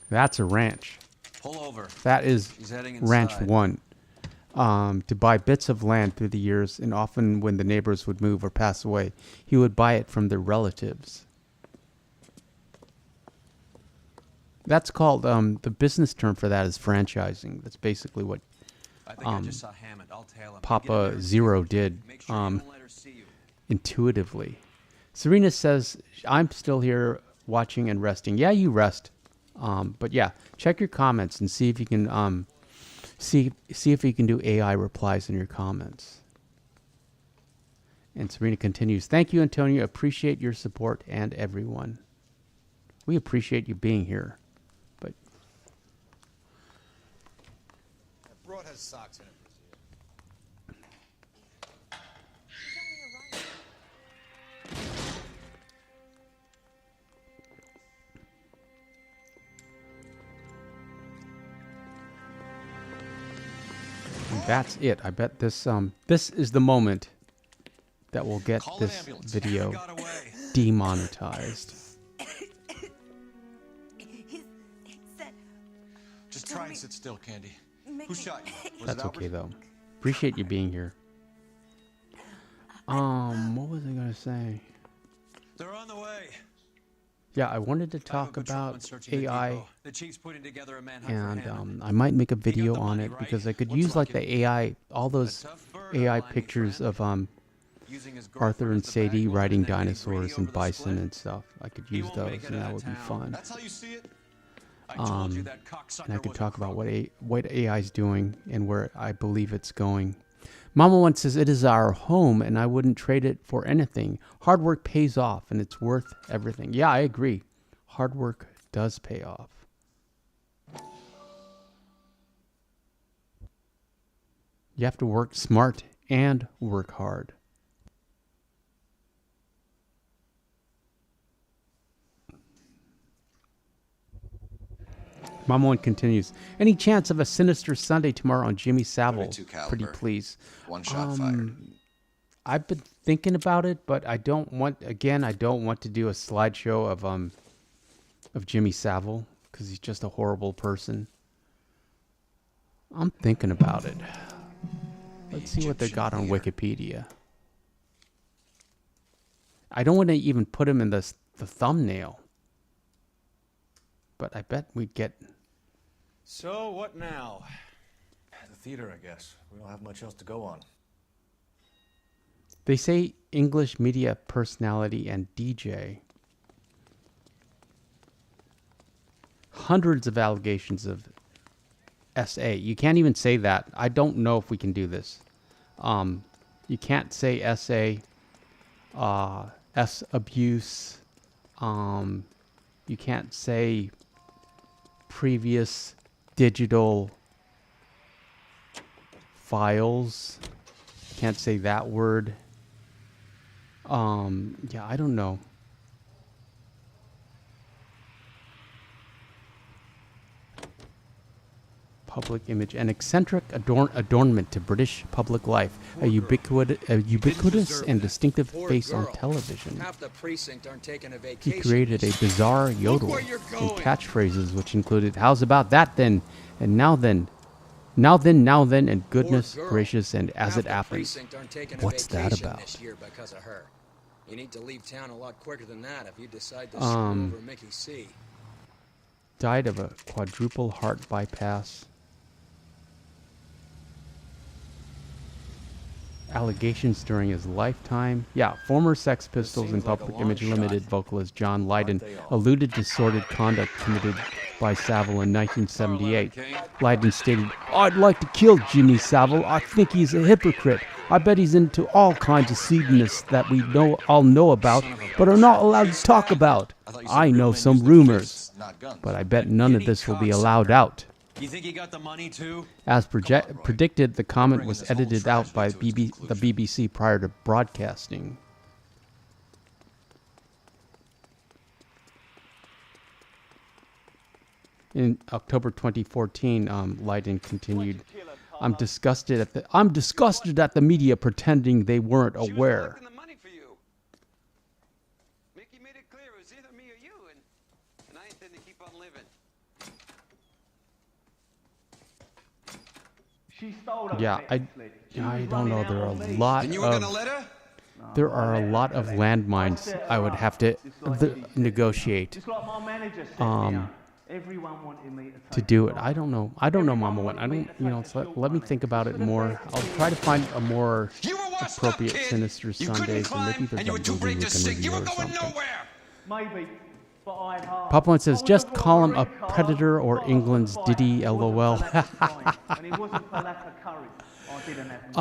That's a ranch. Pull over. That is He's heading Ranch inside. 1. To buy bits of land through the years, and often when the neighbors would move or pass away, he would buy it from their relatives. That's called, the business term for that is franchising. That's basically what I think I just saw Hammond. I'll tail him. Papa Zero did intuitively. Serena says, I'm still here watching and resting. Yeah, you rest. But yeah, check your comments and see if you can see if you can do AI replies in your comments. And Serena continues, thank you, Antonio. Appreciate your support and everyone. We appreciate you being here. But That broad has socks in it. that's it. I bet this is the moment that will get this video demonetized. Just try and sit still, Candy. Who shot you? Was That's it Albert? okay though. Appreciate you being here. What was I gonna say? They're on the way. Yeah, I wanted to talk about AI, The chief's putting together a manhunt for and Hammond. I might make a video on it because I could use like the AI, all those AI pictures of Arthur and Sadie riding dinosaurs and bison and stuff. I could use those, and that would be fun. That's how you see it? And I could talk about what AI is doing and where I believe it's going. Mama once says, it is our home and I wouldn't trade it for anything. Hard work pays off and it's worth everything. Yeah, I agree. Hard work does pay off. You have to work smart and work hard. Mama One continues. Any chance of a Sinister Sunday tomorrow on Jimmy Savile? 32 caliber. Pretty please. One shot fired. I've been thinking about it, but I don't want to do a slideshow of Jimmy Savile because he's just a horrible person. I'm thinking about it. Let's see what they got on Wikipedia. I don't want to even put him in the thumbnail. But I bet we'd get... So, what now? The theater, I guess. We don't have much else to go on. They say English media personality and DJ. Hundreds of allegations of SA. You can't even say that. I don't know if we can do this. You can't say SA, S abuse. You can't say previous digital files. Can't say that word. Yeah, I don't know. Public image, an eccentric adornment to British public life, a ubiquitous and distinctive face on television. Half the precinct aren't taking a He vacation. created a bizarre yodel and catchphrases which included, how's about that then, and now then, and goodness gracious, and as it happens. What's that about? This year because of her. You need to leave town a lot quicker than that if you decide to screw over Mickey C. Died of a quadruple heart bypass. Allegations during his lifetime. Yeah, former Sex Pistols and Public Image Limited vocalist John Lydon alluded to sordid conduct committed by Savile in 1978. Lydon stated, I'd like to kill Jimmy Savile. I think he's a hypocrite. I bet he's into all kinds of seediness that we all know about, but are not allowed to talk about. I know some rumors, but I bet none of this will be allowed out. You think he got the money too? As predicted, the comment was edited out by the BBC prior to broadcasting. In October 2014, Leiden continued, I'm disgusted at the media pretending they weren't aware. Mickey made it clear it was either me or you, and I intend to keep on living. Yeah, I don't know. There are a lot And you were gonna let her? There are a lot of landmines I would have to negotiate. To do it. I don't know. I don't know, Mama One. I don't, let me think about it more. I'll try to find a more appropriate Sinister Sundays, and maybe there's a movie we can review or something. Maybe, but I had heart. Papa One says, just call him a predator or England's Diddy, LOL. And it wasn't for lack of courage. I didn't have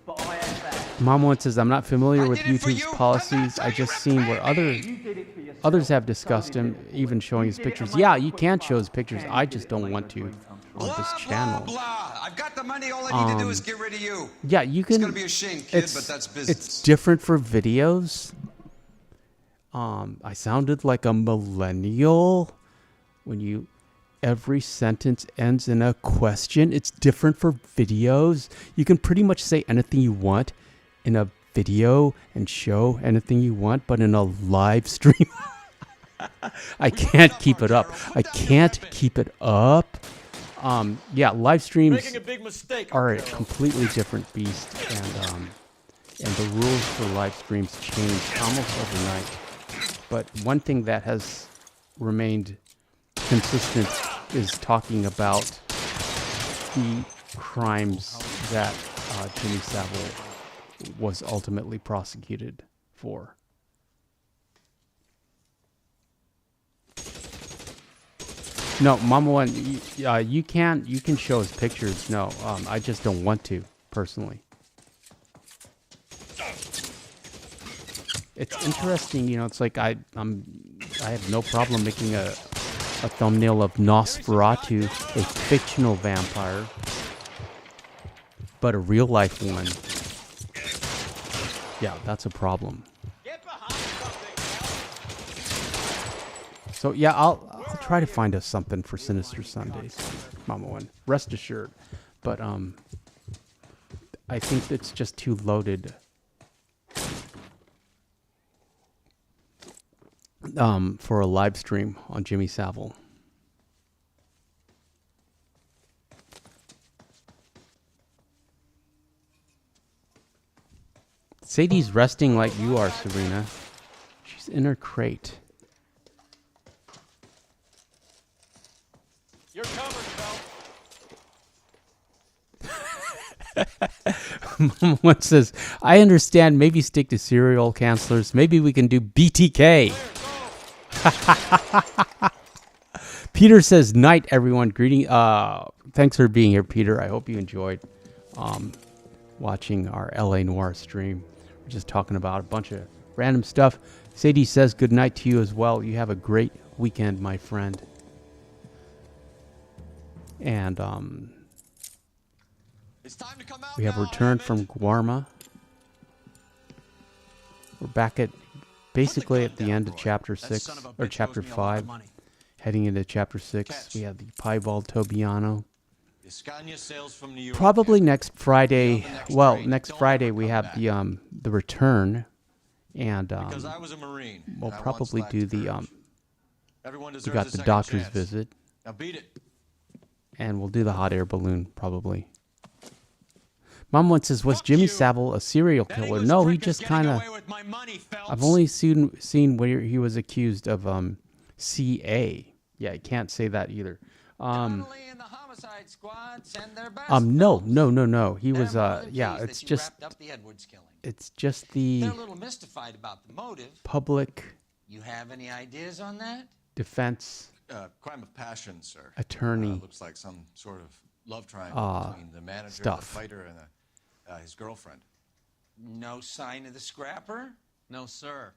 but I had that. Mama One says, I'm not familiar with YouTube's policies. I just seen where others have discussed him, even showing his pictures. Yeah, you can show his pictures. I just don't want to on this channel. I've got the money. All I need to do is get rid of you. Yeah, you can. It's gonna be a shame, kid, but that's business. It's different for videos. I sounded like a millennial when every sentence ends in a question. It's different for videos. You can pretty much say anything you want in a video and show anything you want, but in a live stream, I can't keep it up. I can't keep it up. Yeah, live streams are a completely different beast, and the rules for live streams change almost overnight. But one thing that has remained consistent is talking about the crimes that Jimmy Savile was ultimately prosecuted for. No, Mama One, you can show his pictures. No, I just don't want to personally. It's interesting, it's like I have no problem making a thumbnail of Nosferatu, a fictional vampire, but a real life one. Yeah, that's a problem. So yeah, I'll try to find us something for Sinister Sundays, Mama One. Rest assured, but I think it's just too loaded. For a live stream on Jimmy Savile. Sadie's resting like you are, Serena. She's in her crate. You're covered, Mom one says, I understand, maybe stick to serial counselors. Maybe we can do BTK. Peter says, night, everyone. Greeting. Thanks for being here, Peter. I hope you enjoyed watching our LA Noire stream. We're just talking about a bunch of random stuff. Sadie says good night to you as well. You have a great weekend, my friend. And we have returned from Guarma. We're back at basically at the end of chapter 6 or chapter 5, heading into chapter 6. We have the Piebald Tobiano. Probably next Friday. Well, next Friday we have the return, and we'll probably do the we got the doctor's visit, and we'll do the hot air balloon probably. Mom once says, was Jimmy Savile a serial killer? No, he just kind of... I've only seen where he was accused of CA. Yeah, I can't say that either. No. He was, yeah, it's just... It's just the... They're a little mystified about the motive. Public... You have any ideas on that? Defense... crime of passion, sir. Attorney. Looks like some sort of love triangle between the manager, the fighter, and his girlfriend. No sign of the scrapper? No, sir.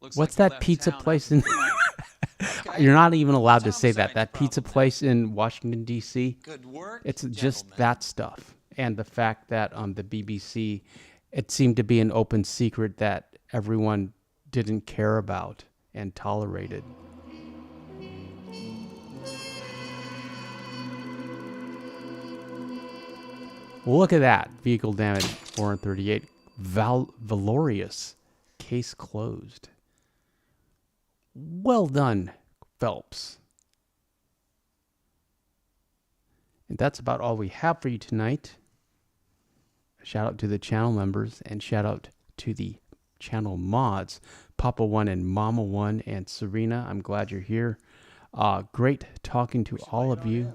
Looks What's like he that left pizza town place after in? Okay. You're not even allowed to Tell say him that. That pizza place in Washington D.C. Good work, It's just gentlemen. that stuff, and the fact that the BBC, it seemed to be an open secret that everyone didn't care about and tolerated. Look at that. Vehicle damage, 438. Valorious. Case closed. Well done, Phelps. And that's about all we have for you tonight. Shout out to the channel members and shout out to the channel mods, Papa One and Mama One and Serena. I'm glad you're here. Great talking to all of you.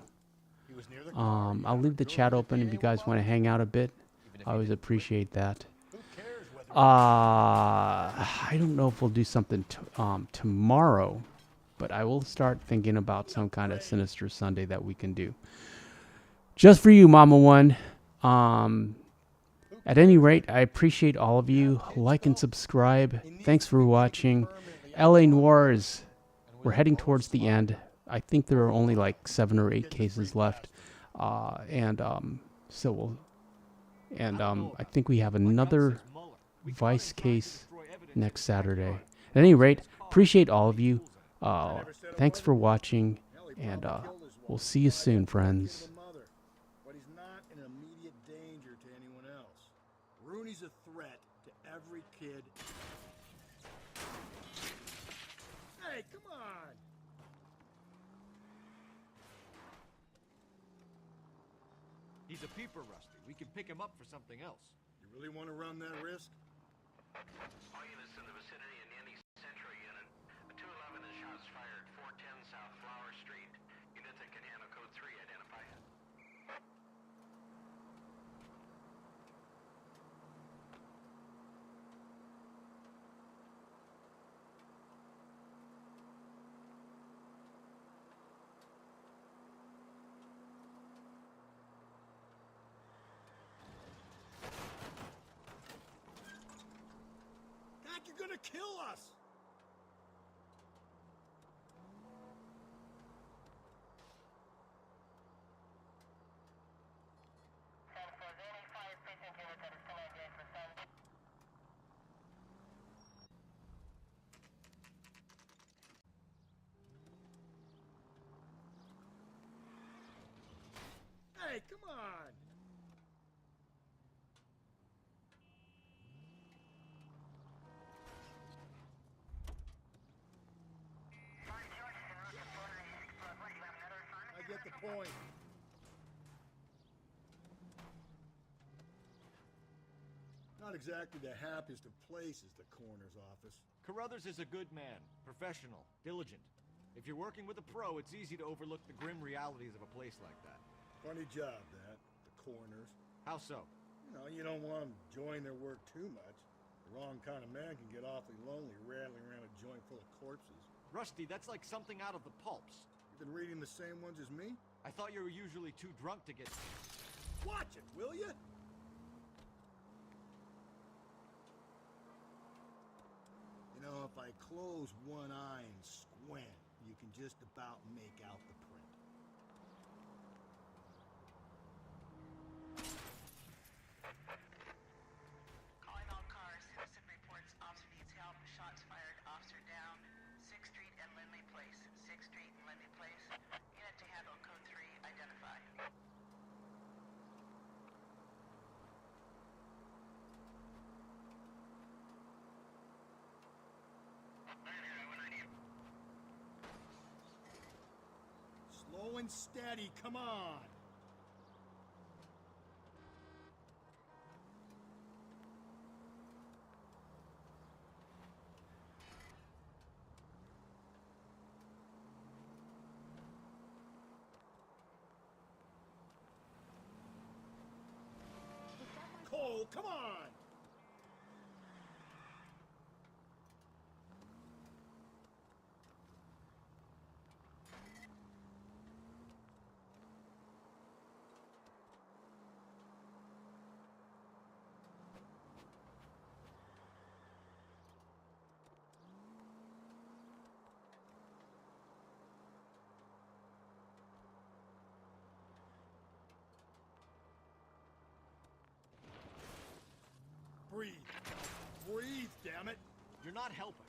I'll leave the chat open if you guys want to hang out a bit. I always appreciate that. I don't know if we'll do something tomorrow, but I will start thinking about some kind of Sinister Sunday that we can do. Just for you, Mama One. At any rate, I appreciate all of you. Like and subscribe. Thanks for watching. LA Noirs. We're heading towards the end. I think there are only like 7 or 8 cases left. I think we have another Vice case next Saturday. At any rate, appreciate all of you. Thanks for watching, and we'll see you soon, friends. But he's not in immediate danger to anyone else. Rooney's a threat to every kid. Hey, come on! He's a peeper, Rusty. We can pick him up for something else. You really want to run that risk? All units in the vicinity in any Central unit. A 211 is shots fired, 410 South Flower Street. Units that can handle code 3 identify. Doc, you're gonna kill us! Hey, come on! I get the point. Not exactly the happiest of places, the coroner's office. Carruthers is a good man, professional, diligent. If you're working with a pro, it's easy to overlook the grim realities of a place like that. Funny job, that. The coroner's. How so? You don't want them enjoying their work too much. The wrong kind of man can get awfully lonely rattling around a joint full of corpses. Rusty, that's like something out of the pulps. You've been reading the same ones as me? I thought you were usually too drunk to get... Watch it, will you? If I close one eye and squint, you can just about make out the print. Calling all cars. Citizen reports officer needs help. Shots fired. Officer down. 6th Street and Lindley Place. 6th Street and Lindley Place. Unit to handle code 3. Identify. Slow and steady, come on! Cole, come on! damn it! You're not helping.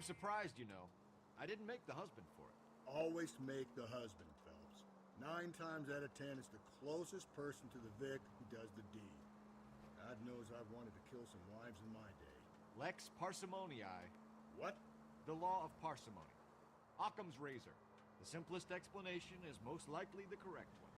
I'm surprised, you know. I didn't make the husband for it. Always make the husband, Phelps. 9 times out of 10, it's the closest person to the Vic who does the deed. God knows I've wanted to kill some wives in my day. Lex parsimoniae. What? The law of parsimony. Occam's razor. The simplest explanation is most likely the correct one.